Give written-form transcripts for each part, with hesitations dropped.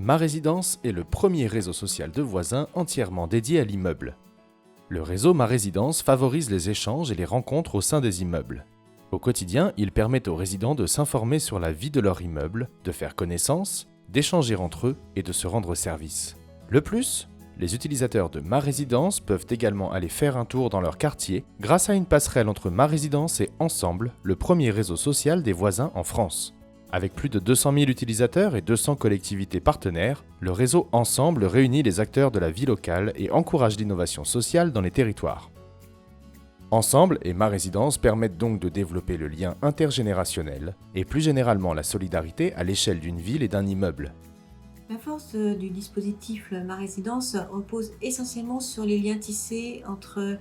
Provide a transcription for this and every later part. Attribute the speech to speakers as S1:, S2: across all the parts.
S1: Ma Résidence est le premier réseau social de voisins entièrement dédié à l'immeuble. Le réseau Ma Résidence favorise les échanges et les rencontres au sein des immeubles. Au quotidien, il permet aux résidents de s'informer sur la vie de leur immeuble, de faire connaissance, d'échanger entre eux et de se rendre service. Le plus, les utilisateurs de Ma Résidence peuvent également aller faire un tour dans leur quartier grâce à une passerelle entre Ma Résidence et Ensemble, le premier réseau social des voisins en France. Avec plus de 200 000 utilisateurs et 200 collectivités partenaires, le réseau Ensemble réunit les acteurs de la vie locale et encourage l'innovation sociale dans les territoires. Ensemble et Ma Résidence permettent donc de développer le lien intergénérationnel et plus généralement la solidarité à l'échelle d'une ville et d'un immeuble.
S2: La force du dispositif Ma Résidence repose essentiellement sur les liens tissés entre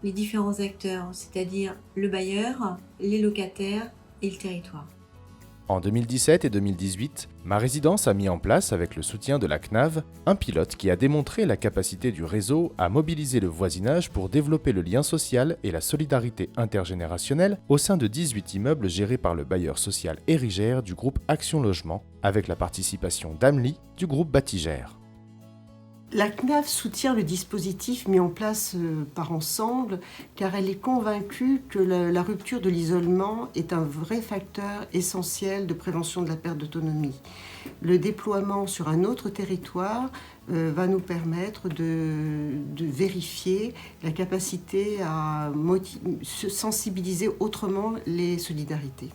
S2: les différents acteurs, c'est-à-dire le bailleur, les locataires et le territoire.
S1: En 2017 et 2018, Ma Résidence a mis en place, avec le soutien de la CNAV, un pilote qui a démontré la capacité du réseau à mobiliser le voisinage pour développer le lien social et la solidarité intergénérationnelle au sein de 18 immeubles gérés par le bailleur social Érigère du groupe Action Logement, avec la participation d'Amelie du groupe Batigère.
S3: La CNAV soutient le dispositif mis en place par Ensemble car elle est convaincue que la rupture de l'isolement est un vrai facteur essentiel de prévention de la perte d'autonomie. Le déploiement sur un autre territoire va nous permettre de vérifier la capacité à sensibiliser autrement les solidarités.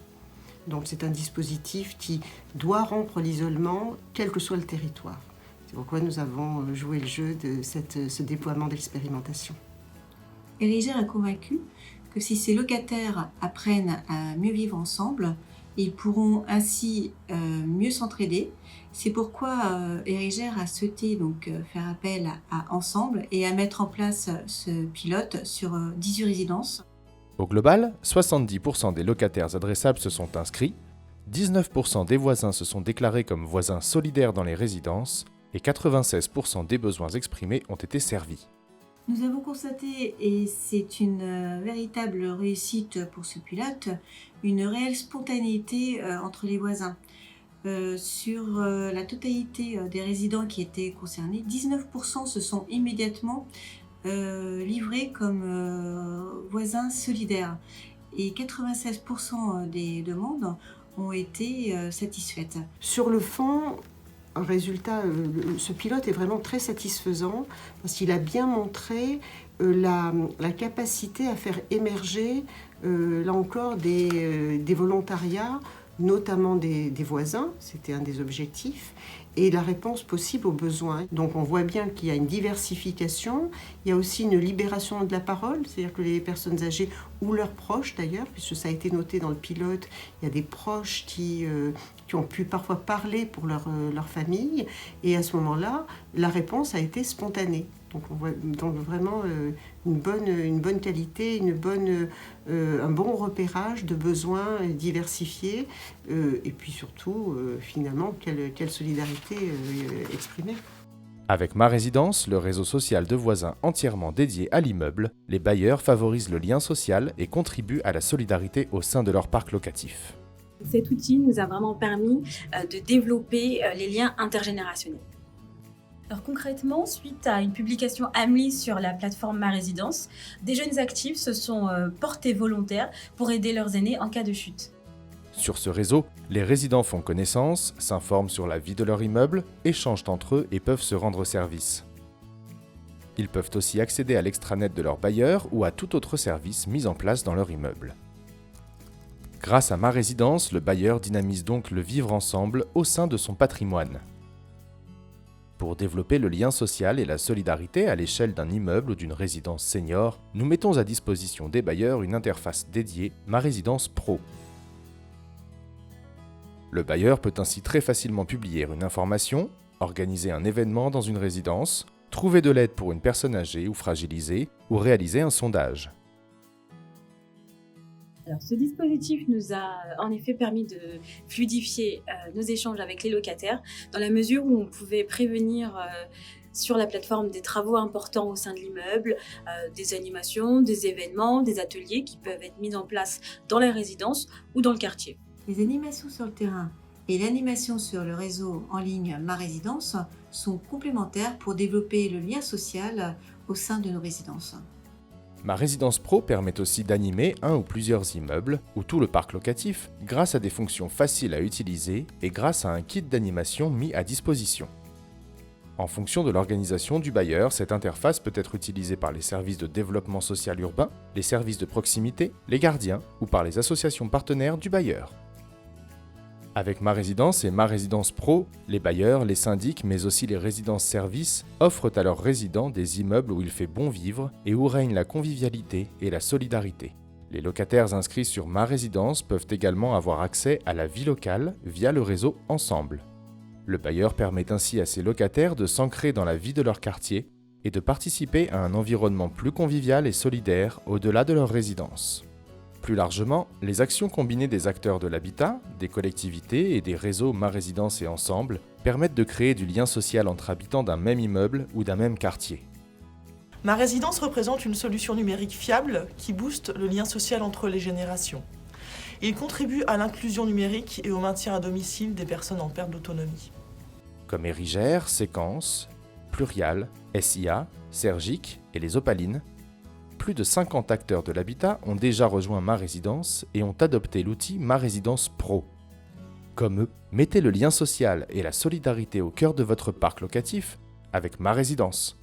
S3: Donc c'est un dispositif qui doit rompre l'isolement, quel que soit le territoire. C'est pourquoi nous avons joué le jeu de ce déploiement d'expérimentation.
S2: Érigère est convaincu que si ces locataires apprennent à mieux vivre ensemble, ils pourront ainsi mieux s'entraider. C'est pourquoi Érigère a souhaité donc faire appel à Ensemble et à mettre en place ce pilote sur 18 résidences.
S1: Au global, 70% des locataires adressables se sont inscrits, 19% des voisins se sont déclarés comme voisins solidaires dans les résidences et 96% des besoins exprimés ont été servis.
S2: Nous avons constaté, et c'est une véritable réussite pour ce pilote, une réelle spontanéité entre les voisins. Sur la totalité des résidents qui étaient concernés, 19% se sont immédiatement livrés comme voisins solidaires et 96% des demandes ont été satisfaites.
S3: Sur le fond, un résultat, ce pilote est vraiment très satisfaisant parce qu'il a bien montré la capacité à faire émerger, là encore, des volontariats, notamment des voisins, c'était un des objectifs, et la réponse possible aux besoins. Donc on voit bien qu'il y a une diversification, il y a aussi une libération de la parole, c'est-à-dire que les personnes âgées ou leurs proches d'ailleurs, puisque ça a été noté dans le pilote, il y a des proches qui ont pu parfois parler pour leur famille, et à ce moment-là, la réponse a été spontanée. Donc on voit donc vraiment une bonne qualité, un bon repérage de besoins diversifiés, et puis surtout, finalement, quelle solidarité exprimée.
S1: Avec Ma Résidence, le réseau social de voisins entièrement dédié à l'immeuble, les bailleurs favorisent le lien social et contribuent à la solidarité au sein de leur parc locatif.
S4: Cet outil nous a vraiment permis de développer les liens intergénérationnels. Alors concrètement, suite à une publication Amelie sur la plateforme Ma Résidence, des jeunes actifs se sont portés volontaires pour aider leurs aînés en cas de chute.
S1: Sur ce réseau, les résidents font connaissance, s'informent sur la vie de leur immeuble, échangent entre eux et peuvent se rendre service. Ils peuvent aussi accéder à l'extranet de leur bailleur ou à tout autre service mis en place dans leur immeuble. Grâce à Ma Résidence, le bailleur dynamise donc le vivre ensemble au sein de son patrimoine. Pour développer le lien social et la solidarité à l'échelle d'un immeuble ou d'une résidence senior, nous mettons à disposition des bailleurs une interface dédiée Ma Résidence Pro. Le bailleur peut ainsi très facilement publier une information, organiser un événement dans une résidence, trouver de l'aide pour une personne âgée ou fragilisée, ou réaliser un sondage.
S4: Alors, ce dispositif nous a en effet permis de fluidifier nos échanges avec les locataires dans la mesure où on pouvait prévenir sur la plateforme des travaux importants au sein de l'immeuble, des animations, des événements, des ateliers qui peuvent être mis en place dans la résidence ou dans le quartier.
S2: Les animations sur le terrain et l'animation sur le réseau en ligne Ma Résidence sont complémentaires pour développer le lien social au sein de nos résidences.
S1: Ma Résidence Pro permet aussi d'animer un ou plusieurs immeubles ou tout le parc locatif grâce à des fonctions faciles à utiliser et grâce à un kit d'animation mis à disposition. En fonction de l'organisation du bailleur, cette interface peut être utilisée par les services de développement social urbain, les services de proximité, les gardiens ou par les associations partenaires du bailleur. Avec Ma Résidence et Ma Résidence Pro, les bailleurs, les syndics, mais aussi les résidences-services offrent à leurs résidents des immeubles où il fait bon vivre et où règne la convivialité et la solidarité. Les locataires inscrits sur Ma Résidence peuvent également avoir accès à la vie locale via le réseau Ensemble. Le bailleur permet ainsi à ses locataires de s'ancrer dans la vie de leur quartier et de participer à un environnement plus convivial et solidaire au-delà de leur résidence. Plus largement, les actions combinées des acteurs de l'habitat, des collectivités et des réseaux Ma Résidence et Ensemble permettent de créer du lien social entre habitants d'un même immeuble ou d'un même quartier.
S5: Ma Résidence représente une solution numérique fiable qui booste le lien social entre les générations. Il contribue à l'inclusion numérique et au maintien à domicile des personnes en perte d'autonomie.
S1: Comme Érigère, Séquence, Plurial, SIA, Sergic et les Opalines, plus de 50 acteurs de l'habitat ont déjà rejoint Ma Résidence et ont adopté l'outil Ma Résidence Pro. Comme eux, mettez le lien social et la solidarité au cœur de votre parc locatif avec Ma Résidence.